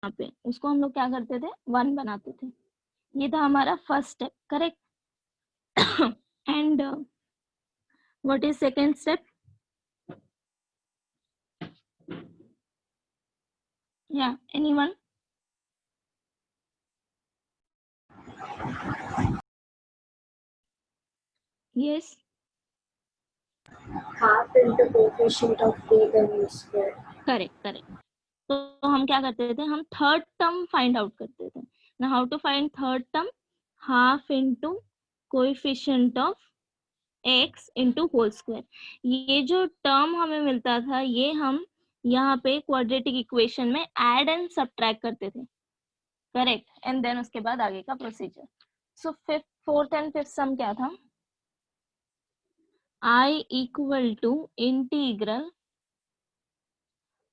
यहाँ पे, उसको हम लोग क्या करते थे, 1 बनाते थे। ये था हमारा first step, correct. And what is second step? या anyone? Yes, half into coefficient of a then u square. Correct correct. तो हम क्या करते थे, हम थर्ड टर्म फाइंड आउट करते थे ना। How to find third term? Half into coefficient of x into whole square. ये जो टर्म हमें मिलता था, ये हम यहाँ पे क्वाड्रेटिक इक्वेशन में ऐड एंड सब्ट्रैक्ट करते थे, करेक्ट। एंड देन उसके बाद आगे का procedure. So fifth, fourth and fifth sum क्या था? I equal to integral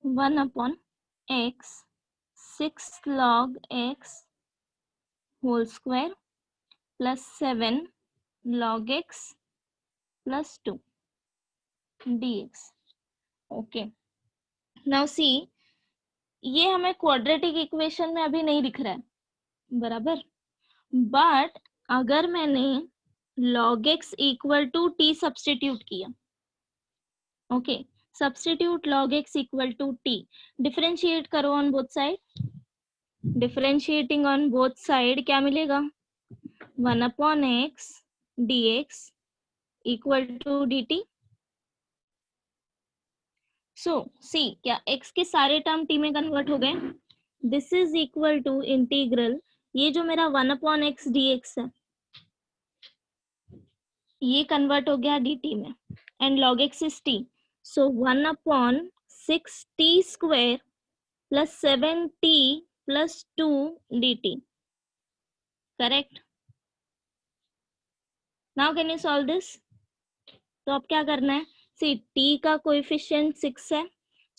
1 upon x 6 log x whole square plus 7 log x plus 2 dx। Okay, now see, ये हमें क्वाड्रेटिक इक्वेशन में अभी नहीं दिख रहा है, बराबर। बट अगर मैंने log x equal to t substitute किया, okay, substitute log x equal to t, differentiate करो on both side. Differentiating on both side क्या मिलेगा? 1 upon x dx equal to dt। So see, क्या x के सारे term t में convert हो गए? This is equal to integral, ये जो मेरा 1 अपॉन एक्स डी एक्स है, ये कन्वर्ट हो गया dt में, and log x is t, so 1 upon 6t square plus 7t plus 2 dt, correct. Now can you solve this? तो अब क्या करना है, सी t का कोएफिशिएंट 6 है,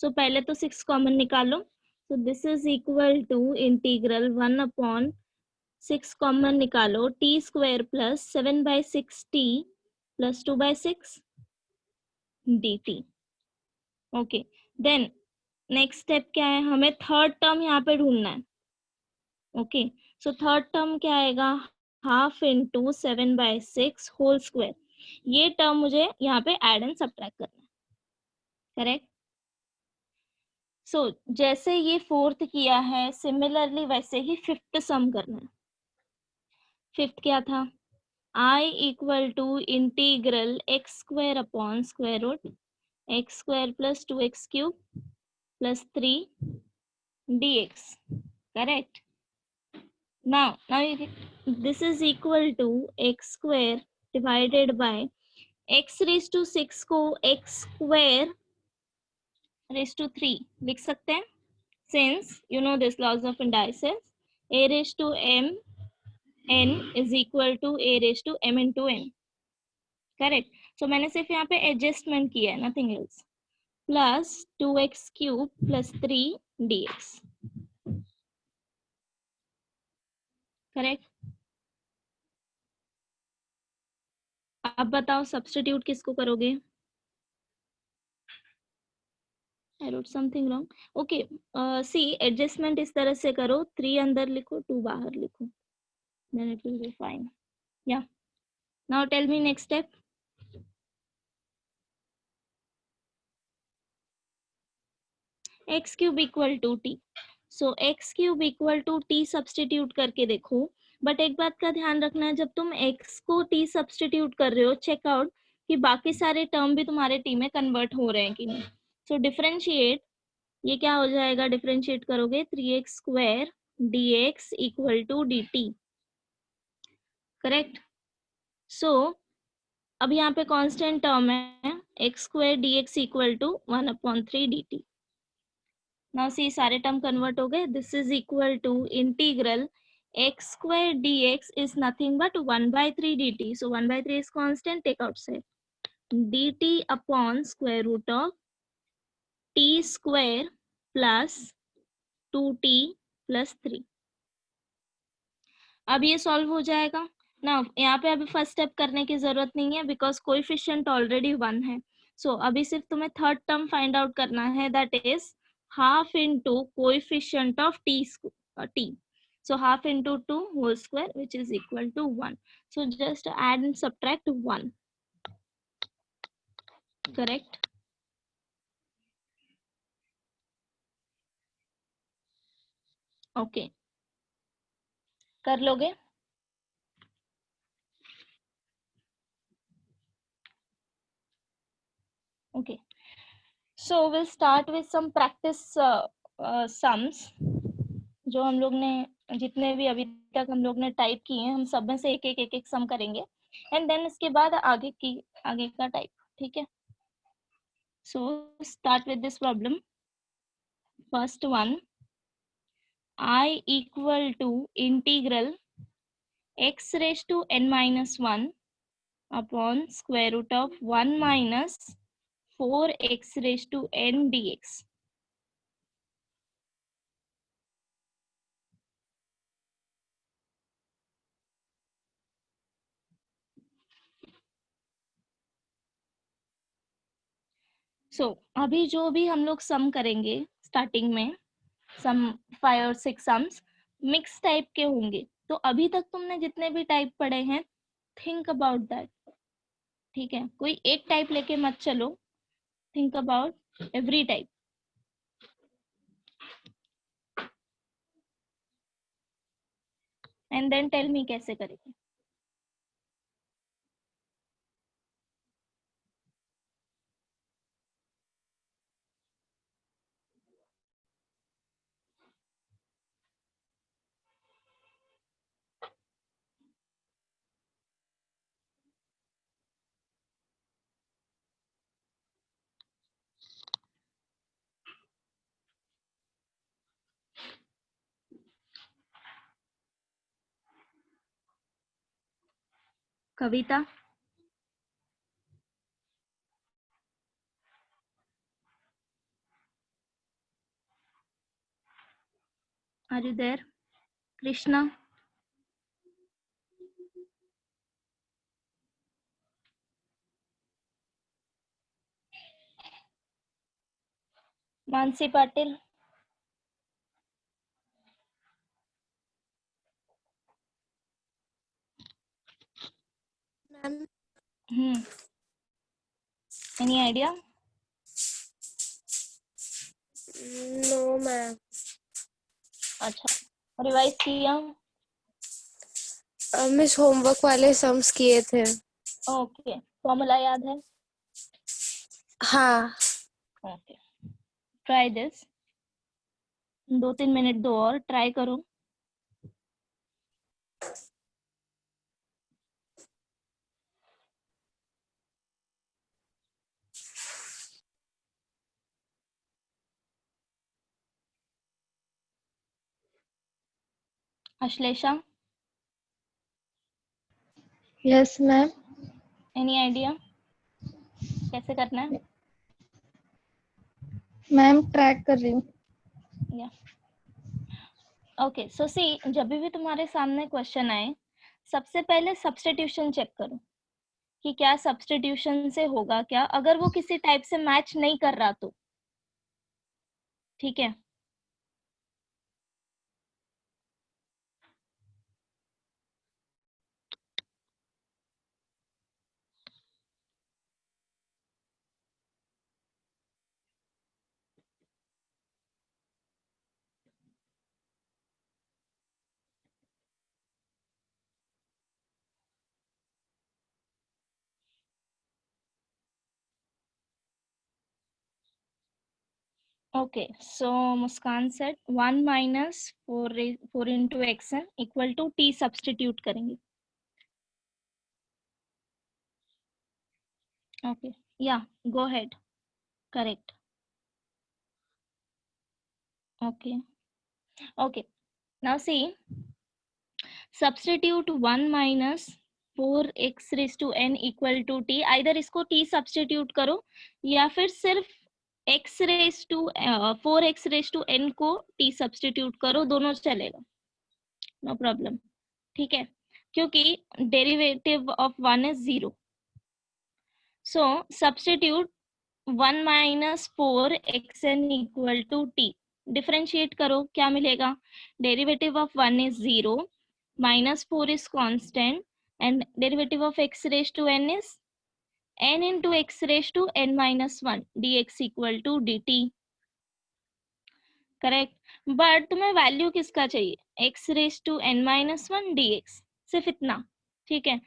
सो पहले तो 6 कॉमन निकालो। So this is equal to integral 1 upon 6 common निकालो, t square plus 7/6t plus 2/6 dt। Okay, then next step क्या है, हमें थर्ड टर्म यहाँ पे ढूंढना है। ओके, सो थर्ड टर्म क्या आएगा? Half into 7/6 whole square. ये टर्म मुझे यहाँ पे ऐड एंड सब्ट्रैक्ट करना है, करेक्ट। सो जैसे ये फोर्थ किया है, सिमिलरली वैसे ही फिफ्थ सम करना है। फिफ्थ क्या था? I equal to integral x square upon square root x square plus 2x cube plus 3 dx, correct। now this is equal to x square divided by x raised to 6 को x square raised to 3 लिख सकते हैं, since you know this laws of indices, a raised to m n is equal to a raised to m into n, correct. So मैंने सिर्फ यहाँ पे adjustment किया है, nothing else, plus 2x cube plus 3 dx, correct. अब बताओ substitute किसको करोगे? I wrote something wrong. Okay, see adjustment इस तरह से करो, 3 अंदर लिखो 2 बाहर लिखो, then it will be fine. या now tell me next step. x cube equal to t, so x cube equal to t substitute करके देखो। बट एक बात का ध्यान रखना है, जब तुम x को t सब्स्टिट्यूट कर रहे हो, चेकआउट कि बाकी सारे टर्म भी तुम्हारे t में कन्वर्ट हो रहे हैं कि नहीं। सो डिफरेंशिएट, ये क्या हो जाएगा, डिफरेंशिएट करोगे 3x square dx equal to dt, correct. So अब यहाँ पे कांस्टेंट टर्म है x square dx equal to 1/3 dt। Now see, सारे टर्म कन्वर्ट हो गए। This is equal to integral x square dx is nothing but 1/3 dt, so 1/3 is constant, take out side, dt upon square root of t square plus 2t plus 3। अब ये solve हो जाएगा ना। यहाँ पे अभी फर्स्ट स्टेप करने की जरूरत नहीं है, बिकॉज कोएफिशिएंट ऑलरेडी 1 है। सो अभी सिर्फ तुम्हें थर्ड टर्म फाइंड आउट करना है, that is half into coefficient of t. So half into 2 whole square, which is equal to 1. So just add and subtract 1. Correct? Okay. कर लोगे? Okay. So we'll start with some practice sums. जो हम लोग ने जितने भी अभी तक हम लोग ने टाइप किए हैं, हम सब में से एक एक सम करेंगे, एंड देन इसके बाद आगे का टाइप. ठीक है? So start with this problem. First one, I equal to integral x raised to n minus 1 upon square root of 1 minus 4x raised to n dx. So अभी जो भी हम लोग सम करेंगे स्टार्टिंग में, सम 5 और 6 सम्स मिक्स टाइप के होंगे. तो अभी तक तुमने जितने भी टाइप पढ़े हैं, थिंक अबाउट दैट. ठीक है? कोई एक टाइप लेके मत चलो. Think about every type. And then tell me कैसे करेंगे. कविता, are you there? Krishna, Mansi Patil, Ma'am, any idea? no, ma'am. अच्छा, रिवाइज किया? मिस होमवर्क वाले सम्स किए थे. ओके, फॉर्मूला याद है? हाँ. Okay, try this. 2-3 मिनट दो और ट्राई करो. Ashlesha, yes ma'am. Any idea कैसे करना है? मैम ट्रैक कर रही हूँ. या ओके, सो सी, जब भी तुम्हारे सामने क्वेश्चन आए, सबसे पहले सब्स्टिट्यूशन चेक करो कि क्या सब्स्टिट्यूशन से होगा क्या, अगर वो किसी टाइप से मैच नहीं कर रहा तो. ठीक है? Okay, so Muskan said 1 minus 4 into xn equal to t substitute करेंगे. Okay, yeah, go ahead. Correct. Okay. Okay, now see, substitute 1 minus 4x raised to n equal to t. Either इसको t substitute करो या फिर सिर्फ x raised to 4x raised to n को t substitute करो, दोनों चलेगा. No problem. ठीक है? क्योंकि derivative of 1 is 0. So substitute 1 minus 4xn equal to t। Differentiate करो, क्या मिलेगा? Derivative of 1 is 0, minus 4 is constant, and derivative of x raise to n is n into x raise to n minus 1 dx equal to dt। Correct. But तुम्हें value किसका चाहिए? x raise to n minus 1 dx, सिर्फ इतना। ठीक है,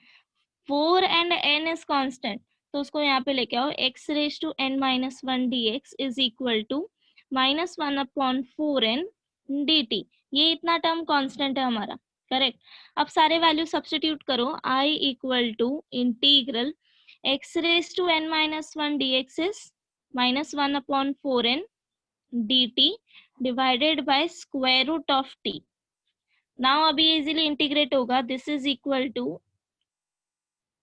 4 and n is constant, तो उसको यहाँ पे लेके आओ। x raise to n minus 1 dx is equal to minus 1 upon 4n dt। ये इतना टर्म कांस्टेंट है हमारा। करेक्ट। अब सारे वैल्यू सब्स्टिट्यूट करो। I equal to integral x raise to n minus 1 dx is minus 1 upon 4n dt divided by square root of t। Now अभी easily integrate होगा। This is equal to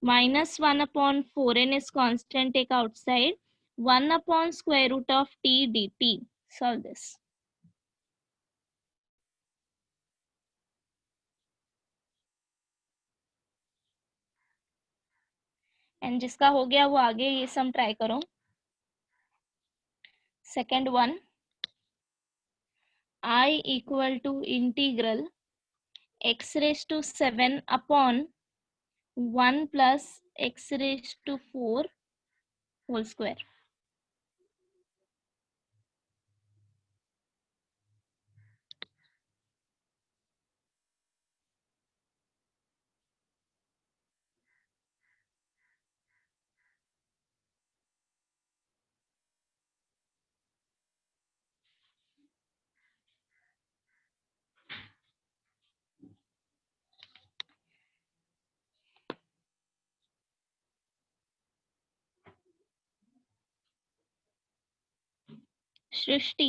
minus 1 upon 4n is constant, take outside, 1 upon square root of t dt. Solve this. And जिसका हो गया वो आगे ये सम try करो। Second one, I equal to integral x raised to 7 upon 1 plus x raised to 4 whole square. Srishti,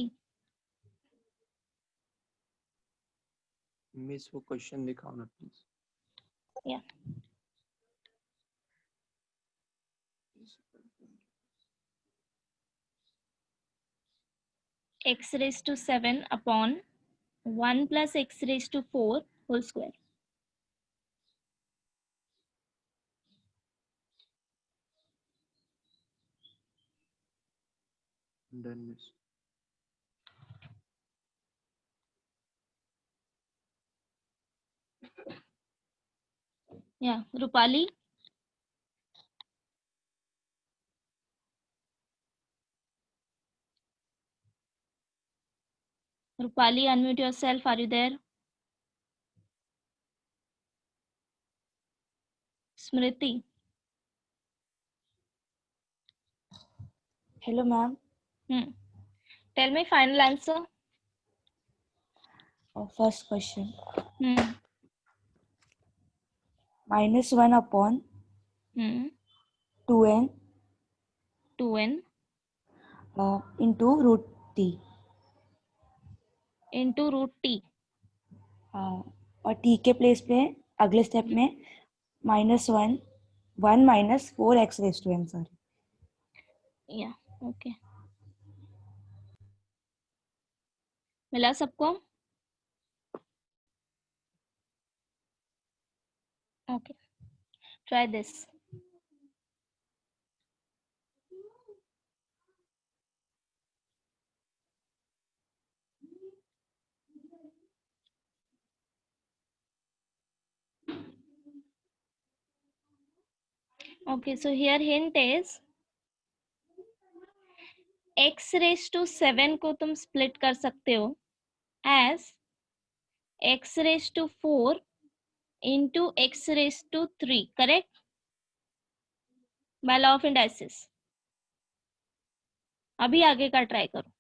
miss वो question दिखाओ ना प्लीज। या x raised to 7 upon 1 plus x raised to 4 whole square. Done miss. या Rupali, Rupali, unmute yourself. Are you there? Smriti. Hello, ma'am. Tell me final answer. First question. Hmm. Minus 1 upon 2n 2n into root t. into root t. और t के place पे अगले step में -1 minus 4x raise to n, sorry. या okay, मिला सबको? Okay, try this. Okay, so here hint is x raised to 7 को तुम स्प्लिट कर सकते हो as x raised to 4 into x raised to 3, correct? By law of indices. अभी आगे का ट्राई करो।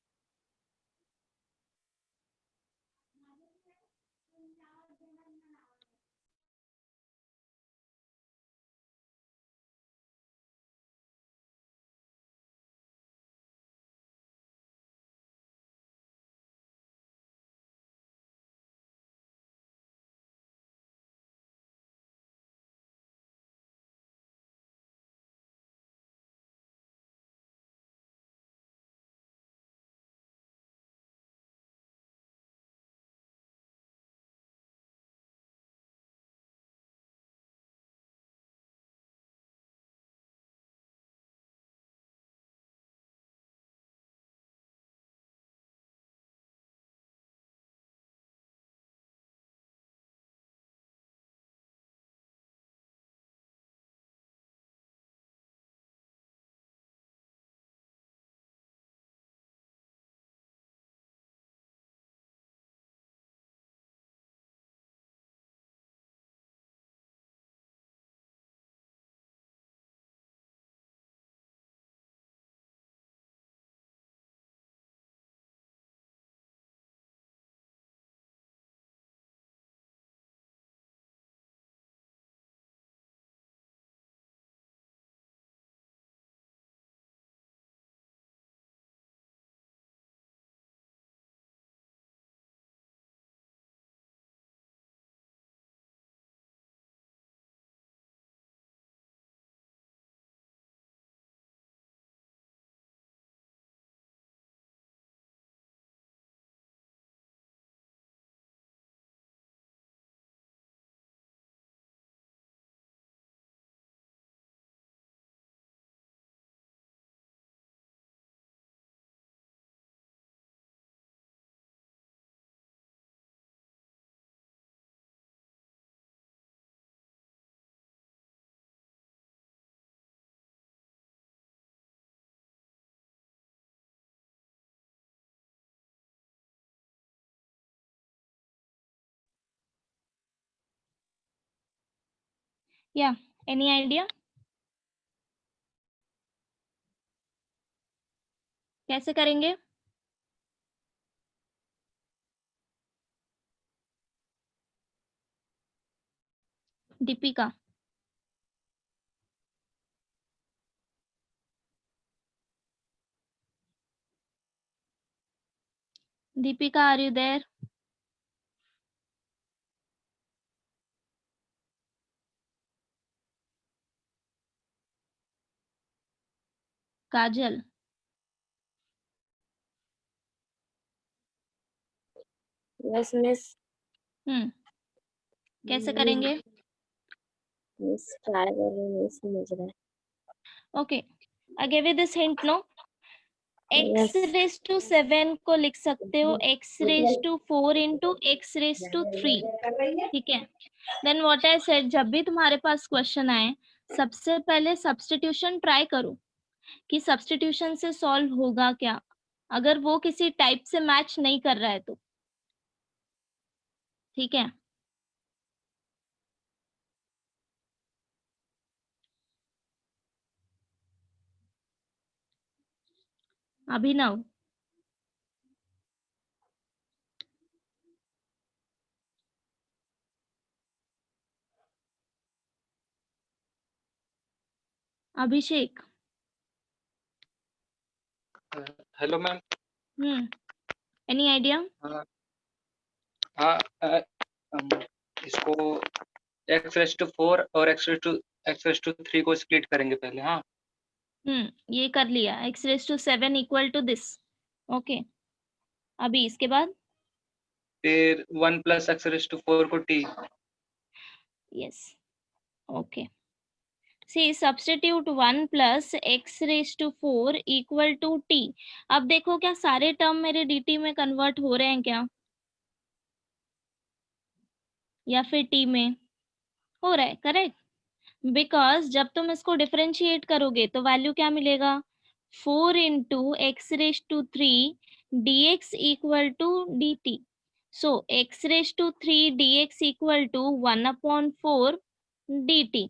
या एनी आइडिया कैसे करेंगे? Deepika, Deepika are you there? Kajal, yes miss. कैसे करेंगे? मिस ट्राई कर रही हूँ, नहीं समझ रहा है। Okay, I give you this hint no, Yes. x raise to 7 को लिख सकते हो x रेज टू 4 इंटू x रेज टू 3, ठीक है? देन व्हाट आई सेड, जब भी तुम्हारे पास क्वेश्चन आए सबसे पहले सब्स्टिट्यूशन ट्राई करो कि सब्स्टिट्यूशन से सॉल्व होगा क्या, अगर वो किसी टाइप से मैच नहीं कर रहा है तो, ठीक है? अभिनव, अभिषेक, हेलो मैम। Any idea? हाँ इसको x रेज टू 4 और x रेज टू 3 को स्प्लिट करेंगे पहले। हाँ ये कर लिया, x raise to 7 equal to this, okay. अभी इसके बाद फिर 1 प्लस x रेज टू 4 को t। Yes, okay. See substitute 1 plus x raise to 4 equal to t। अब देखो क्या सारे टर्म मेरे dt में कन्वर्ट हो रहे हैं क्या, या फिर t में हो रहा है? करेक्ट, बिकॉज जब तुम इसको डिफरेंशिएट करोगे तो वैल्यू क्या मिलेगा, 4 into x raise to 3 dx equal to dt। So x raise to 3 dx equal to 1/4 dt।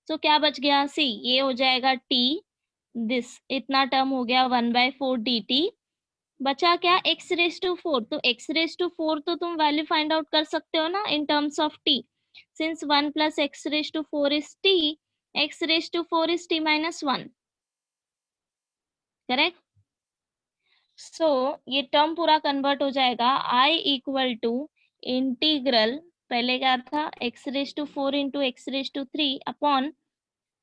सो क्या बच गया, सी ये हो जाएगा t, दिस इतना टर्म हो गया 1/4 dt। बचा क्या, x रेज टू 4, तो x रेज टू 4 तो तुम वैल्यू फाइंड आउट कर सकते हो ना in terms of t, since 1 plus x raised to 4 is t, x raised to 4 is t minus 1, correct? So ये टर्म पूरा कन्वर्ट हो जाएगा, I इक्वल टू इंटीग्रल, पहले क्या था, x raise to 4 into x raise to 3 upon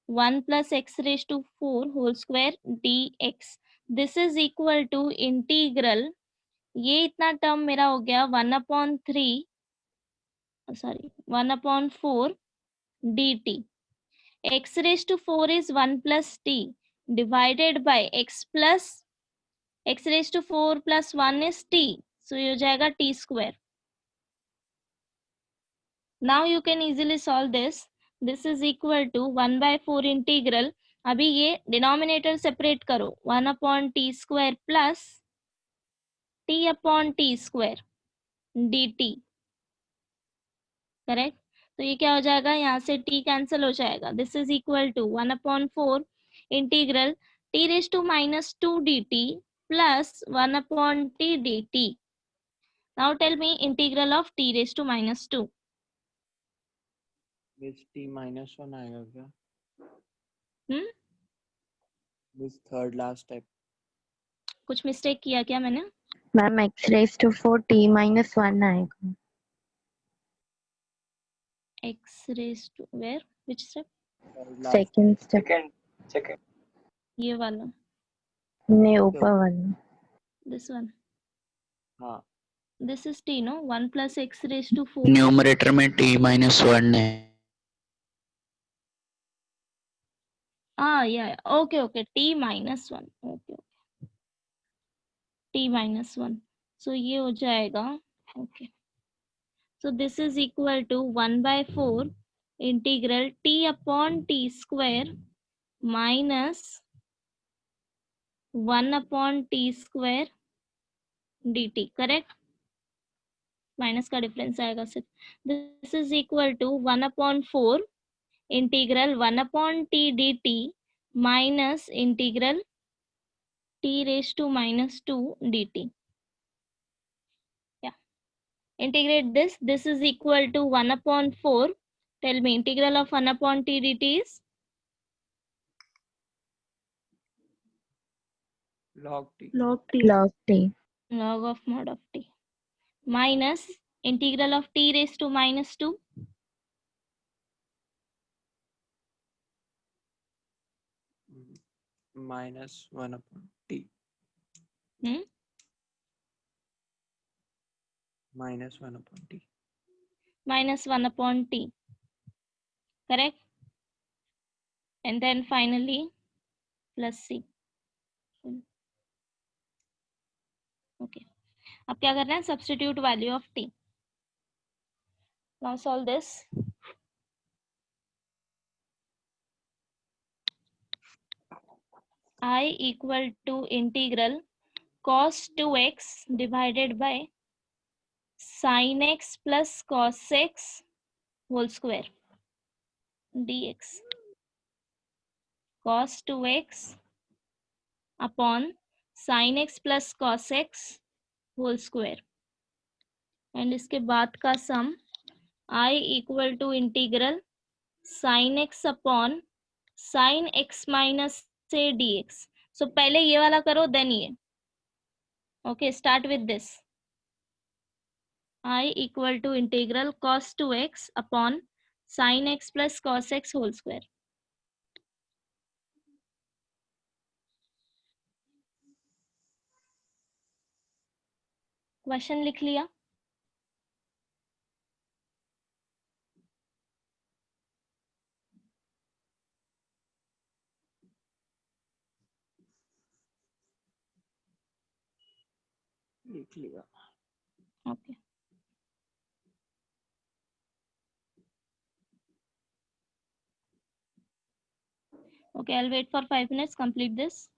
1 plus x raise to 4 whole square dx। This is equal to integral, ये इतना term मेरा हो गया 1/3, sorry 1/4 dt। x raised to 4 is 1 plus t divided by x raised to 4 plus 1 is t, so ये हो जाएगा t square। Now you can easily solve this, this is equal to 1/4 integral, अभी ये denominator separate करो, 1/t square plus t/t square dt, correct? तो ये क्या हो जाएगा, यहाँ से t कैंसिल हो जाएगा, this is equal to 1/4 integral t raise to -2 dt plus 1/t dt। Now tell me integral of t raise to -2। Miss t -1 आएगा क्या? Hmm, this third last step. कुछ मिस्टेक किया क्या मैंने? Ma'am x raised to 4 t minus 1 आएगा। x raise to where, which step? Second step second ये वाला, ने ऊपर वाला। दिस वन, हाँ this is t no, 1 plus x raise to 4, numerator में t -1 है। हाँ या okay okay, t -1, okay t -1, so ये हो जाएगा, ओके। So this is equal to 1/4 integral t upon t square minus 1/t square dt, correct? Minus का difference आएगा सिर्फ। This is equal to 1/4 integral 1/t dt minus integral t raised to minus 2 dt. Yeah. Integrate this. This is equal to 1/4. Tell me, integral of 1/t dt is log t. log t. Log t. log of mod of t minus integral of t raised to minus 2 minus 1 upon t. hmm? Minus 1 upon t. minus 1/t. Correct? And then finally plus c. Okay. अब क्या करना है? Substitute value of t. Now solve this. I equal to integral cos 2x divided by sin x plus cos x whole square dx. Cos 2x upon sin x plus cos x whole square. And इसके बाद का sum I equal to integral sin x upon sin x minus से dx. So पहले ये वाला करो then ये. Okay, start with this. I equal to integral cos 2x upon sin x plus cos x whole square. Question लिख लिया? लिख लिया. Okay. Okay, I'll wait for 5 minutes. Complete this.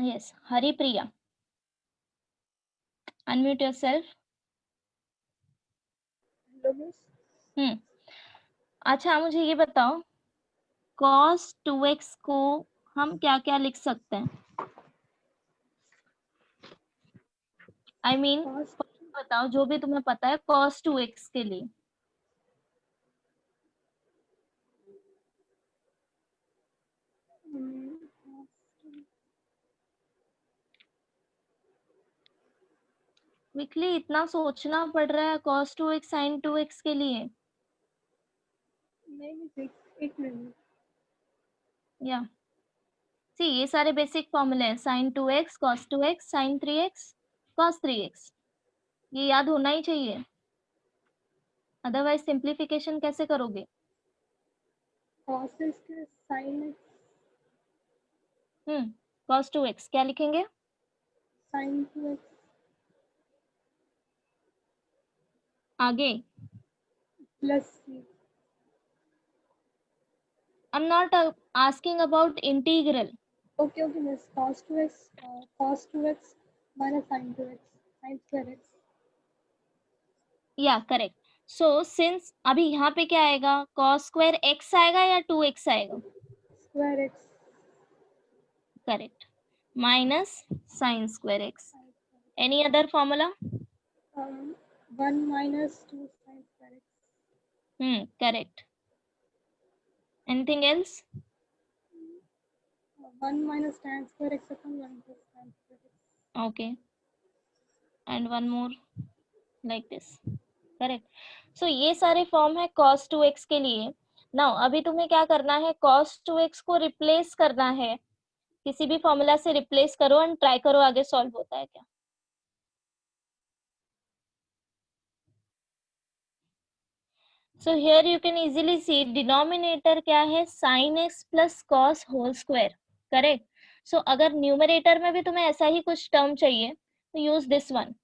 Yes, Hari Priya. Unmute yourself. अच्छा मुझे ये बताओ cos 2x को हम क्या क्या लिख सकते हैं? I mean बताओ जो भी तुम्हें पता है cos 2x के लिए. क्विकली इतना सोचना पड़ रहा है cos 2x sin 2x के लिए. नहीं एक मिनट. या सी ये सारे बेसिक फॉर्मूले हैं, sin 2x cos 2x sin 3x cos 3x, ये याद होना ही चाहिए, अदरवाइज सिंप्लीफिकेशन कैसे करोगे? cos x के sin x cos 2x क्या लिखेंगे? sin 2x आगे plus c. I'm not asking about integral. Okay, miss. Cos 2x minus sin 2x sin square x. या करेक्ट. सो सिंस अभी यहाँ पे क्या आएगा, cos स्क्वायर x आएगा या 2x आएगा? Square x. Correct. Minus sin square x. Any other formula? 1 minus 2 sin square x. Correct. Anything else? 1 minus tan square x upon 1 plus tan square x. Okay. And one more like this. Correct. So ये सारे form है cos 2x के लिए. Now अभी तुम्हें क्या करना है, cos 2x को रिप्लेस करना है, किसी भी फॉर्मूला से रिप्लेस करो एंड ट्राई करो आगे सॉल्व होता है क्या. So here you can easily see denominator क्या है, sin x plus cos whole square. Correct. So अगर न्यूमरेटर में भी तुम्हें ऐसा ही कुछ टर्म चाहिए तो यूज दिस वन,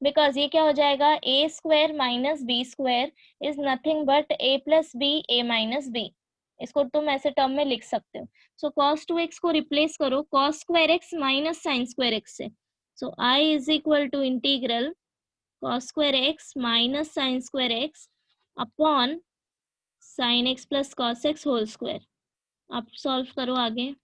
बिकॉज ये क्या हो जाएगा, a square minus b square is nothing but a plus b a minus b. इसको तुम ऐसे टर्म में लिख सकते हो. सो cos 2x को रिप्लेस करो cos square x minus sin square x से. So I is equal to integral cos square x minus sin square x upon sin x plus cos x whole square. आप solve करो आगे.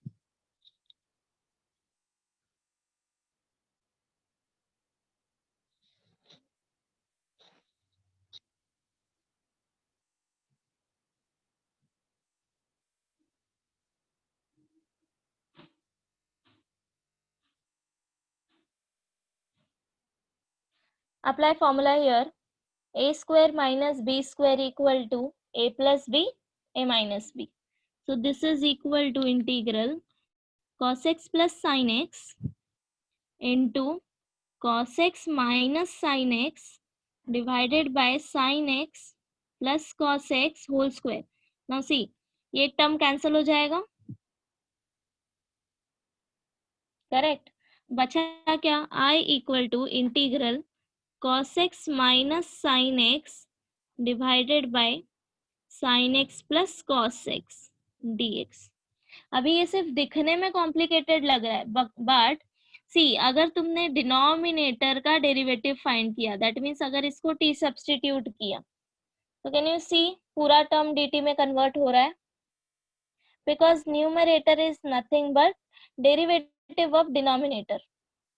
Apply formula here. A square minus b square equal to a plus b, a minus b. So this is equal to integral cos x plus sin x into cos x minus sin x divided by sin x plus cos x whole square. Now see, ये term cancel हो जाएगा. Correct. बचा क्या, I equal to integral cos x minus sin x divided by sin x plus cos x dx. अभी ये सिर्फ दिखने में कॉम्प्लिकेटेड लग रहा है, बट सी अगर तुमने डिनोमिनेटर का डेरिवेटिव फाइंड किया, दैट मीन्स अगर इसको t सब्स्टिट्यूट किया, तो कैन यू सी पूरा टर्म dt में कन्वर्ट हो रहा है, because numerator is nothing but derivative of denominator.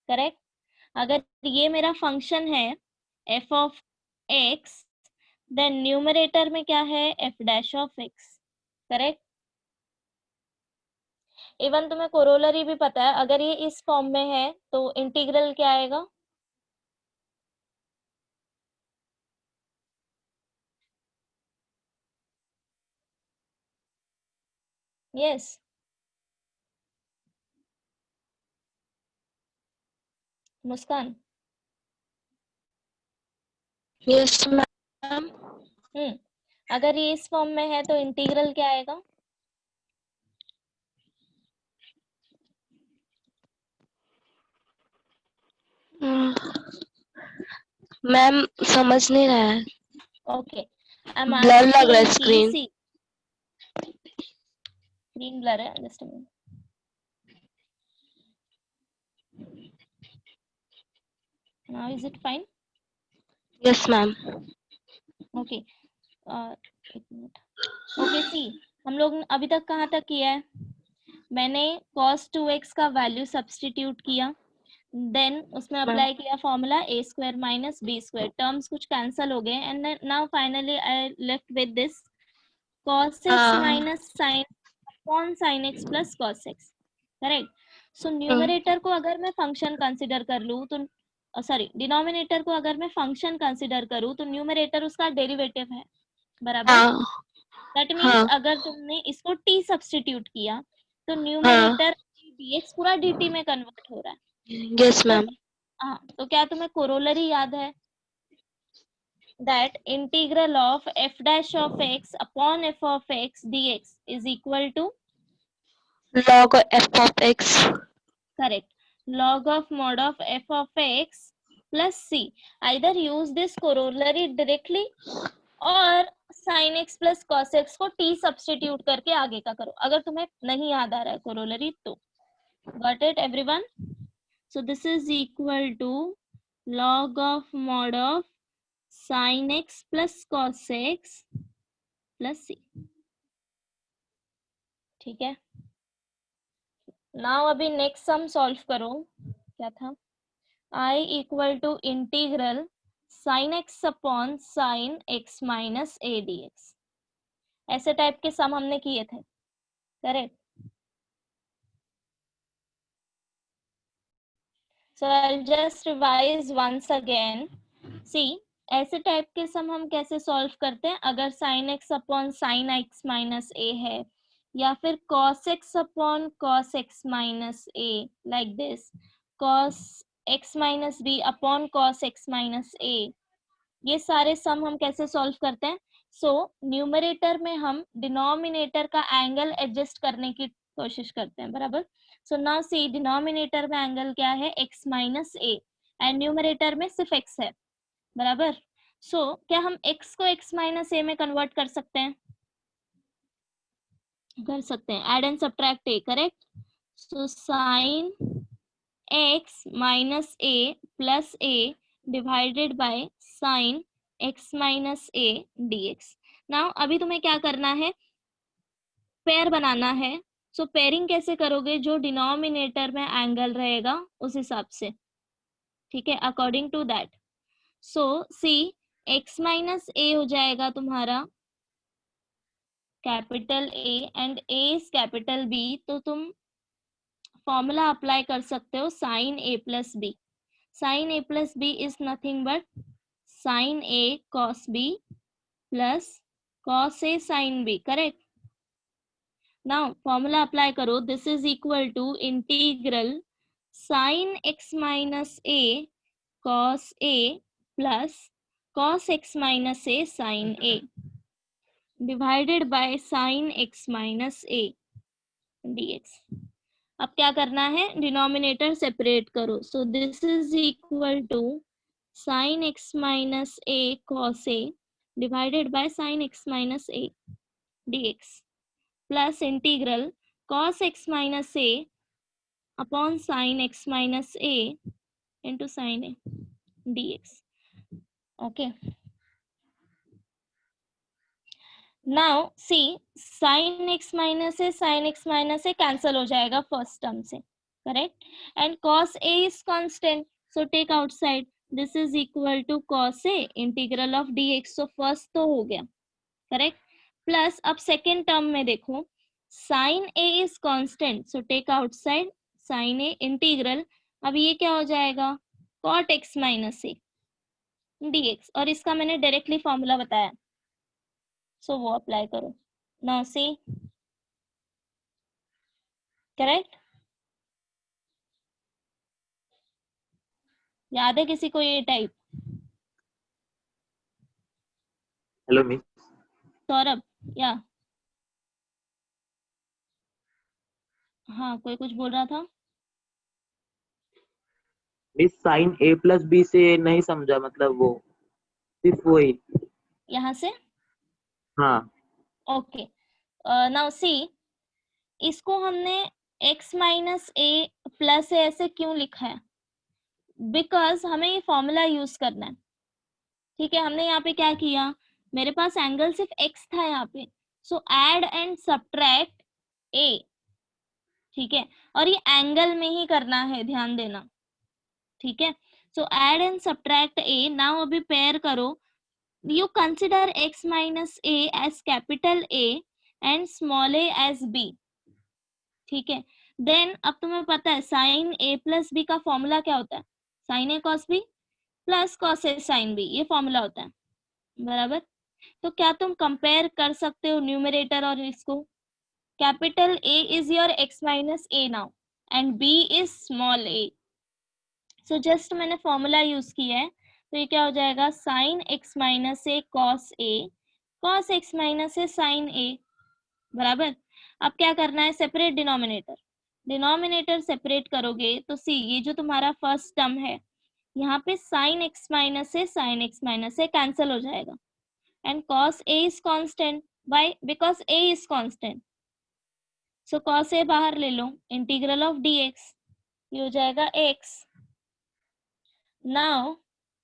Correct. अगर ये मेरा फंक्शन है f of x, then numerator में क्या है, f dash of x. Correct. Even तुम्हें कोरोलरी भी पता है, अगर ये इस फॉर्म में है तो इंटीग्रल क्या आएगा, यस मुस्कान. Yes ma'am. अगर ये इस फॉर्म में है तो इंटीग्रल क्या आएगा, मैम समझ नहीं रहा है. ओके. ब्लर लग रहा है स्क्रीन. स्क्रीन ब्लर है, just a minute. Now is it fine? Yes ma'am. Okay. एक मिनट. ओके सी, हम लोग अभी तक कहाँ तक किया है, मैंने cos 2x का वैल्यू सब्स्टिट्यूट किया, देन उसमें अप्लाई किया formula a square minus b square. Terms कुछ कैंसल हो गए and now finally I left with this cos x minus sin upon sin x plus cos x. Correct. So numerator को अगर मैं function consider कर लूँ तो, सॉरी डिनोमिनेटर को अगर मैं फंक्शन कंसिडर करूँ तो न्यूमरेटर उसका डेरिवेटिव है, बराबर. दैट मीन्स अगर तुमने इसको t सब्स्टिट्यूट किया तो न्यूमरेटर dx पूरा dt में कन्वर्ट हो रहा है। Yes, ma'am. हाँ, तो क्या तुम्हें कोरोलरी याद है? that integral of f dash of x upon f of x dx is equal to Log f of x. correct log of mod of f of x plus c. either use this corollary directly और sin x plus cos x को t substitute करके आगे का करो, अगर तुम्हें नहीं याद आ रहा है corollary तो। got it everyone? so this is equal to log of mod of sin x plus cos x plus c। ठीक है, नाउ अभी नेक्स्ट सम सॉल्व करो। क्या था? I equal to integral sin x upon sin x minus a dx। ऐसे type के sum हमने किए थे, correct? So I'll just revise once again. See, ऐसे टाइप के सम हम कैसे सॉल्व करते हैं? अगर sin x upon sin x minus a है, या फिर cos x upon cos x minus a, like this, cos x minus b upon cos x minus a, ये सारे सम हम कैसे सॉल्व करते हैं? सो न्यूमरेटर में हम डिनोमिनेटर का एंगल एडजस्ट करने की कोशिश करते हैं, बराबर? सो नाउ सी, डिनोमिनेटर में एंगल क्या है? x minus a, and numerator में सिर्फ x है, बराबर? सो क्या हम x को x माइनस a में कन्वर्ट कर सकते हैं? कर सकते हैं, add and subtract a, correct? So sine x minus a plus a divided by sine x minus a dx। Now अभी तुम्हें क्या करना है? पेयर बनाना है। सो पेयरिंग कैसे करोगे? जो डिनोमिनेटर में एंगल रहेगा उस हिसाब से, ठीक है, according to that. So see, x minus a हो जाएगा तुम्हारा capital A and a is capital B, तो तुम फॉर्मूला अप्लाई कर सकते हो sine a plus b। Sine a plus b is nothing but sine a cos b plus cos a sin b, correct? Now formula apply करो, this is equal to integral sine x minus a cos a plus cos x minus a sin a divided by sine x minus a dx। अब क्या करना है? Denominator separate करो। So this is equal to sine x minus a cos a divided by sine x minus a dx plus integral cos x minus a upon sine x minus a into sine a dx। Okay, now see, sine x minus a cancel हो जाएगा first term से, correct? And cos a is constant, so take outside, this is equal to cos a integral of dx। So first तो हो गया, correct? Plus अब second term में देखो, sine a is constant, so take outside sine a integral, अब ये क्या हो जाएगा? cot x minus a dx, और इसका मैंने डायरेक्टली फॉर्मूला बताया, सो वो अप्लाई करो। Now see, correct? याद है किसी को ये टाइप? Hello miss. सौरभ, या हाँ, कोई कुछ बोल रहा था? Miss sine a plus b से नहीं समझा, मतलब वो सिर्फ वही। यहाँ से? हाँ। ओके, नाउ सी, इसको हमने x minus a plus a ऐसे क्यों लिखा है? बिकॉज हमें ये फॉर्मूला यूज करना है, ठीक है? हमने यहाँ पे क्या किया? मेरे पास एंगल सिर्फ x था यहाँ पे, सो एड एंड सब्ट्रैक्ट a, ठीक है? और ये एंगल में ही करना है, ध्यान देना, ठीक है? So add and subtract a। Now अभी पेयर करो, you consider x minus a as capital A and small a as b, ठीक है? देन अब तुम्हें पता है साइन a प्लस b का फॉर्मूला क्या होता है? Sine a cos b plus cos a sin b, ये फॉर्मूला होता है, बराबर? तो क्या तुम कंपेयर कर सकते हो न्यूमरेटर और इसको? Capital A is your x minus a now, and b is small a. so just मैंने फॉर्मूला यूज किया है, तो ये क्या हो जाएगा, sin x minus A cos a, cos x minus A sin a बराबर। अब क्या करना है, सेपरेट डिनोमिनेटर, डिनोमिनेटर सेपरेट करोगे तो सी ये जो तुम्हारा फर्स्ट टर्म है यहाँ पे sin x माइनस ए कैंसिल हो जाएगा, and cos a is constant, why, because a is constant, so cos a बाहर ले लो, इंटीग्रल ऑफ dx, ये हो जाएगा x। नाउ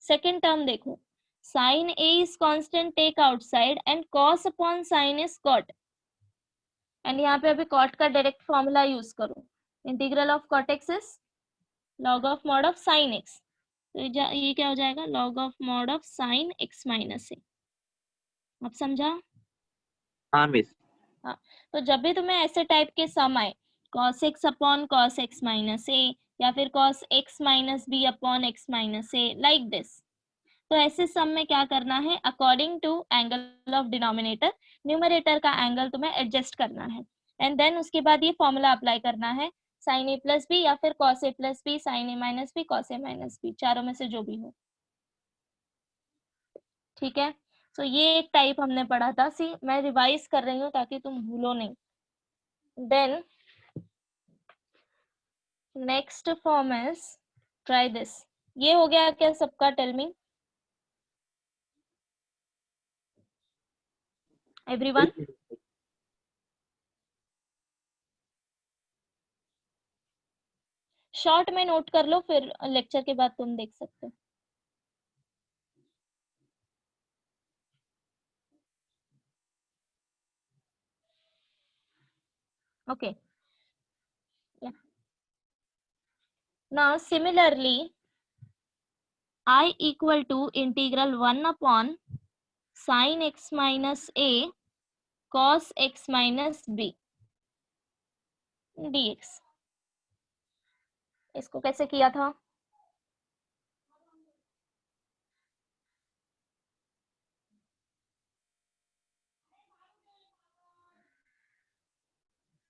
सेकेंड टर्म देखो, sin a is constant take outside and cos upon sin is cot, and यहाँ पे अभी cot का डायरेक्ट फॉर्मूला यूज करो, integral of cot x is log of mod of sin x, तो ये क्या हो जाएगा, log of mod of sin x minus a. आप समझा? हाँ मिस। हाँ, तो जब भी तुम्हें ऐसे टाइप के सम आए, cos x upon cos x minus a, या फिर cos x minus b upon x minus a, like this, तो ऐसे सम में क्या करना है, according to angle of denominator, numerator का एंगल तुम्हें एडजस्ट करना है, एंड देन उसके बाद ये फॉर्मूला अप्लाई करना है, sin a प्लस बी या फिर cos a plus b, sin a minus b, cos a minus b, चारों में से जो भी हो। ठीक है, तो ये एक टाइप हमने पढ़ा था। सी मैं रिवाइज कर रही हूँ ताकि तुम भूलो नहीं। Then next form is try this. ये हो गया क्या सबका, टेल मी एवरीवन। शॉर्ट में नोट कर लो, फिर लेक्चर के बाद तुम देख सकते हो। Okay, now similarly I equal to integral 1 upon sin x minus a cos x minus b dx। इसको कैसे किया था,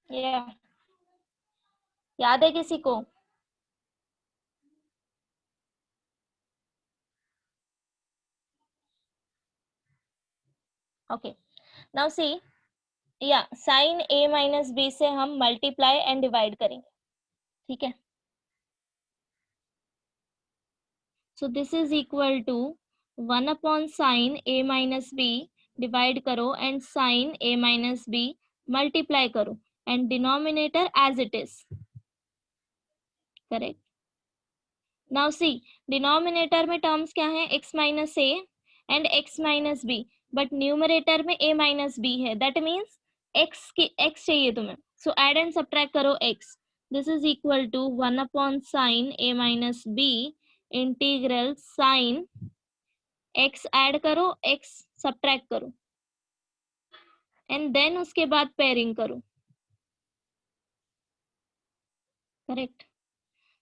ये याद है किसी को? ओके, नाउ सी, या sin a माइनस बी से हम मल्टीप्लाई एंड डिवाइड करेंगे, ठीक है। So this is equal to 1 upon sin a minus b, divide करो and sin a minus b multiply करो, and denominator as it is, correct. Now see, denominator में terms क्या है, x minus a and x minus b, but numerator में a minus b है, that means x चाहिए तुम्हें, so add and subtract करो x। This is equal to 1 upon sine a minus b integral sine x, add करो x subtract करो, and then उसके बाद pairing करो, correct.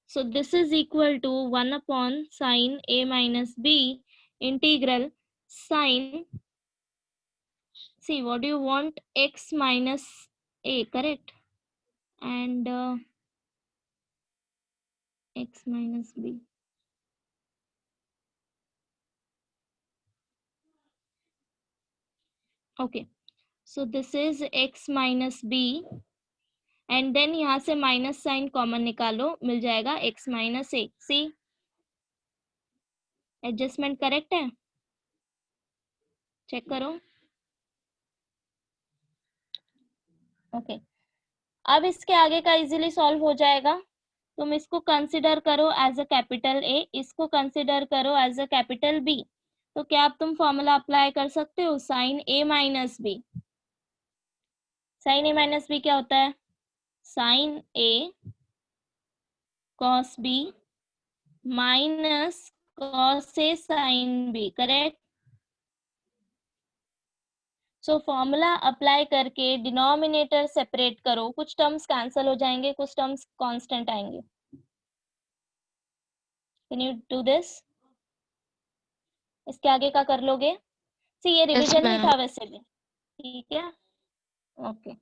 So this is equal to 1 upon sin a minus b integral sin, see what do you want, x minus a, correct, and x minus b. Okay, so this is x minus b, and then यहाँ से minus sine common निकालो, मिल जाएगा x minus a. See adjustment correct है, check करो। Okay, अब इसके आगे का इजीली सॉल्व हो जाएगा। तुम इसको कंसिडर करो एज अ कैपिटल ए, इसको कंसिडर करो एज अ कैपिटल बी, तो क्या अब तुम फॉर्मूला अप्लाई कर सकते हो, sine a minus b. Sine a minus b क्या होता है, sine a cos b minus cos a sine b, correct. So formula apply करके डिनोमिनेटर सेपरेट करो, कुछ टर्म्स कैंसिल हो जाएंगे, कुछ टर्म्स कांस्टेंट आएंगे। Can you do this? इसके आगे का कर लोगे? सी ये रिवीजन ही था वैसे भी, ठीक है। ओके,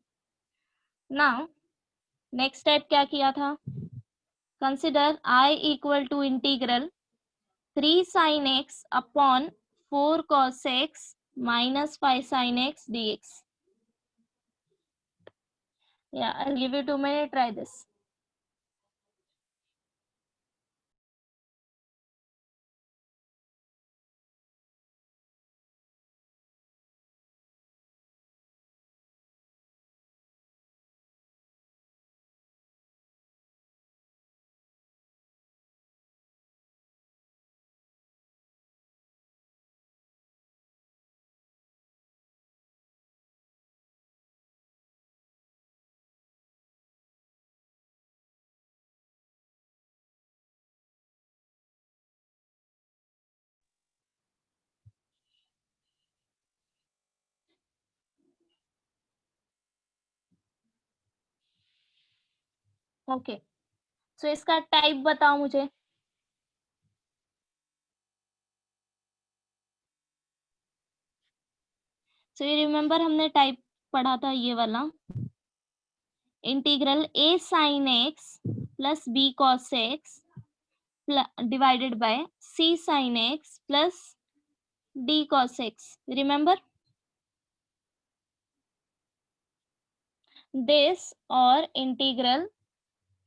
नाउ नेक्स्ट स्टेप क्या किया था, consider I equal to integral 3 sin x upon 4 cos x minus 5 sin x dx. Yeah, I'll give you 2 minutes, try this. Okay, सो इसका टाइप बताओ मुझे. सो ये रिमेम्बर हमने टाइप पढ़ा था ये वाला, integral a sin x plus b cos x divided by c sin x plus d cos x. Remember this or integral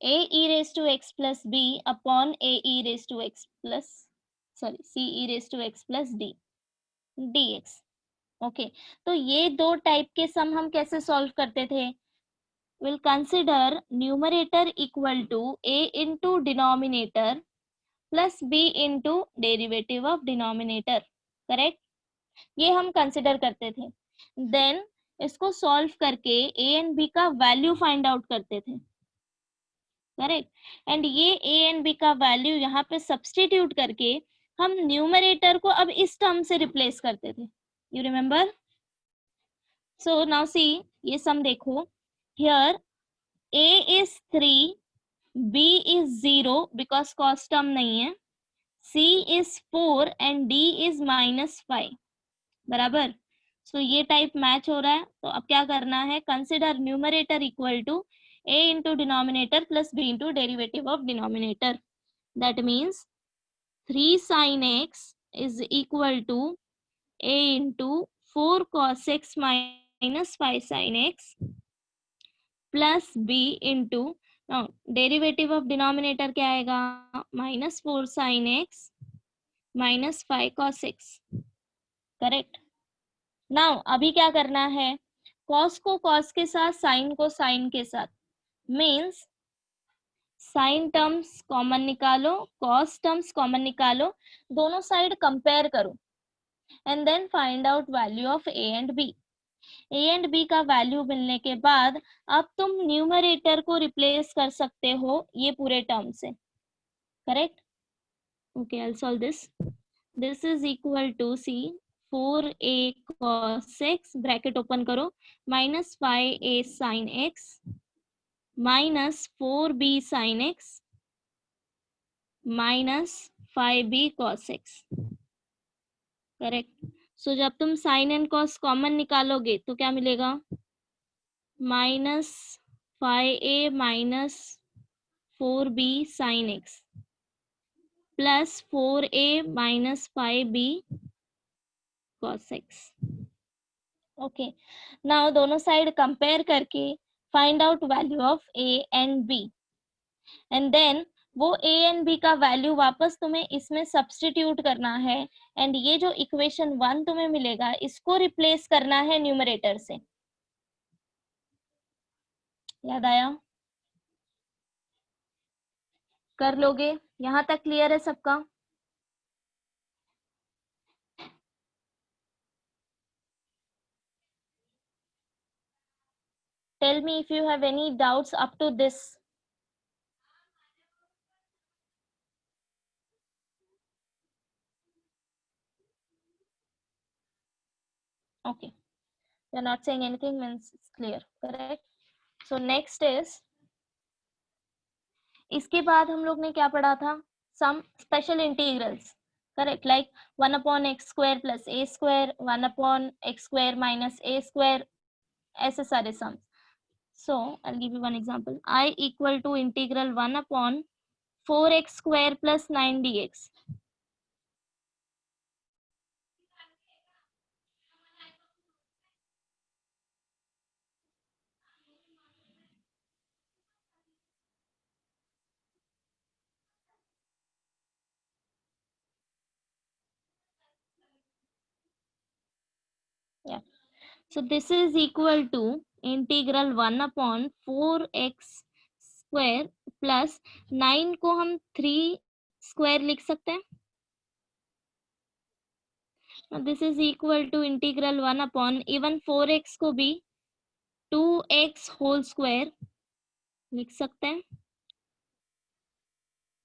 a e raised to x plus b upon a e raised to x plus c e raised to x plus d dx. Okay, तो ये दो type के sum हम कैसे solve करते थे? Will consider numerator equal to a into denominator plus b into derivative of denominator. Correct, ये हम कंसिडर करते थे. देन इसको सॉल्व करके a एंड b का वैल्यू फाइंड आउट करते थे. करेक्ट, एंड ये a एंड b का वैल्यू यहाँ पे सब्स्टिट्यूट करके हम न्यूमरेटर को अब इस टर्म से रिप्लेस करते थे. You remember? So now see, ये सम देखो. Here a is 3, b is 0 because cost term नहीं है, c is 4 and d is -5. बराबर. सो ये टाइप मैच हो रहा है. तो अब क्या करना है? Consider numerator equal to a into denominator plus b into derivative of denominator. That means 3 sin x is equal to a into 4 cos x minus 5 sin x plus b into derivative of denominator क्या आएगा? -4 sin x minus 5 cos x. Correct. Now अभी क्या करना है? Cos को cos के साथ, sign को साइन के साथ, मीन्स साइन टर्म्स कॉमन निकालो, कॉस टर्म्स कॉमन निकालो, दोनों साइड कंपेयर करो and then find out value of a and b. a and b का वैल्यू मिलने के बाद अब तुम न्यूमरेटर को रिप्लेस कर सकते हो ये पूरे टर्म से. Correct. Okay, I will solve this. This is equal to see 4a cos x bracket open करो minus 5a sin x minus 4b sin x minus 5b cos x. Correct. So जब तुम sign and cos common निकालोगे तो क्या मिलेगा? -5a minus 4b sin x plus 4a minus 5b cos x. Okay, now दोनों side compare करके find out value of a and b and then वो a and b का value वापस तुम्हें इसमें सब्स्टिट्यूट करना है एंड ये जो इक्वेशन 1 तुम्हें मिलेगा इसको रिप्लेस करना है न्यूमरेटर से. याद आया? कर लोगे? यहाँ तक क्लियर है सबका? Tell me if you have any doubts up to this. Okay, you're not saying anything means it's clear. Correct. So next is, इसके बाद हम लोग ने क्या पढ़ा था? Some special integrals. Correct, like 1 upon x square plus a square, 1 upon x square minus a square, ऐसे सारे sums. So I'll give you one example. I equal to integral 1 upon 4x square plus 9 dx. Yeah. So this is equal to integral 1 upon 4x square plus 9 को हम 3 square लिख सकते हैं. Now this is equal to integral 1 upon even 4x को भी 2x whole square लिख सकते हैं.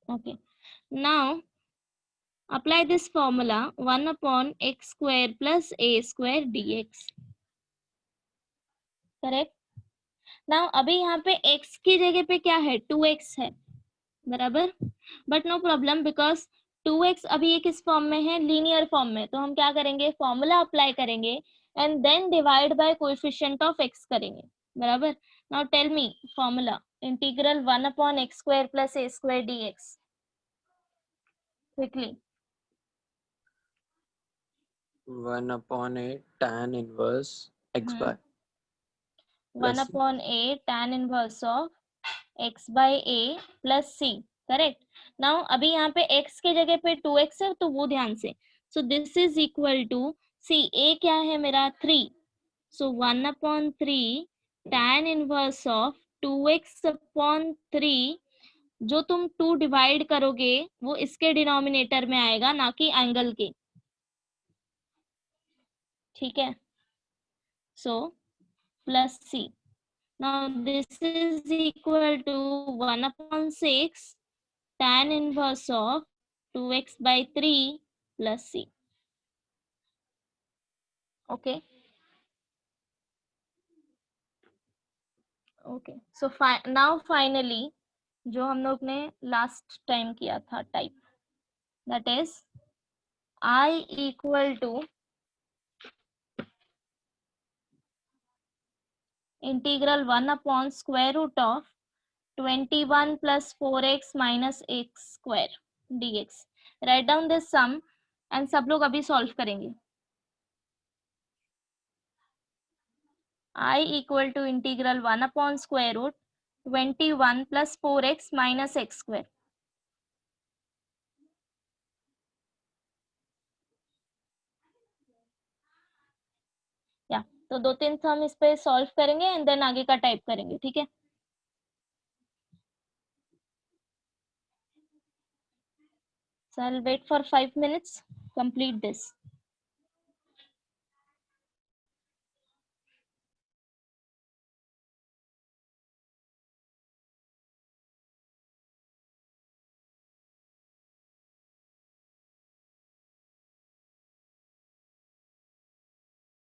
Okay. Now apply this formula 1 upon x square plus a square dx. Correct. Now अभी यहाँ पे x की जगह पे क्या है 2x है बराबर. But no problem because 2x अभी ये किस फॉर्म में है लीनियर फॉर्म में. तो हम क्या करेंगे फॉर्मूला अप्लाई करेंगे and then divide by coefficient of x करेंगे बराबर. Now tell me formula integral 1 upon x square plus a square dx quickly. 1 upon a tan inverse x by 1 plus c. upon a tan inverse of x by a plus c. Correct. Now अभी यहाँ पे x के जगह पे 2x है तो वो ध्यान से. So this is equal to see a क्या है मेरा 3. सो 1 upon 3 tan inverse of 2x upon 3 जो तुम 2 डिवाइड करोगे वो इसके डिनोमिनेटर में आएगा ना कि एंगल के. ठीक है. So plus c. Now this is equal to 1 upon 6 tan inverse of 2x by 3 plus c. Okay. Okay. So now finally जो हम लोग ने last time किया था type, that is I equal to integral 1 upon square root of 21 plus 4x minus x square dx. Write down this sum and सब लोग अभी solve करेंगे. I equal to integral 1 upon square root 21 plus 4x minus x square. या तो 2-3 हम इस पे solve करेंगे एंड देन आगे का टाइप करेंगे. ठीक है. So I'll wait for 5 minutes. Complete this.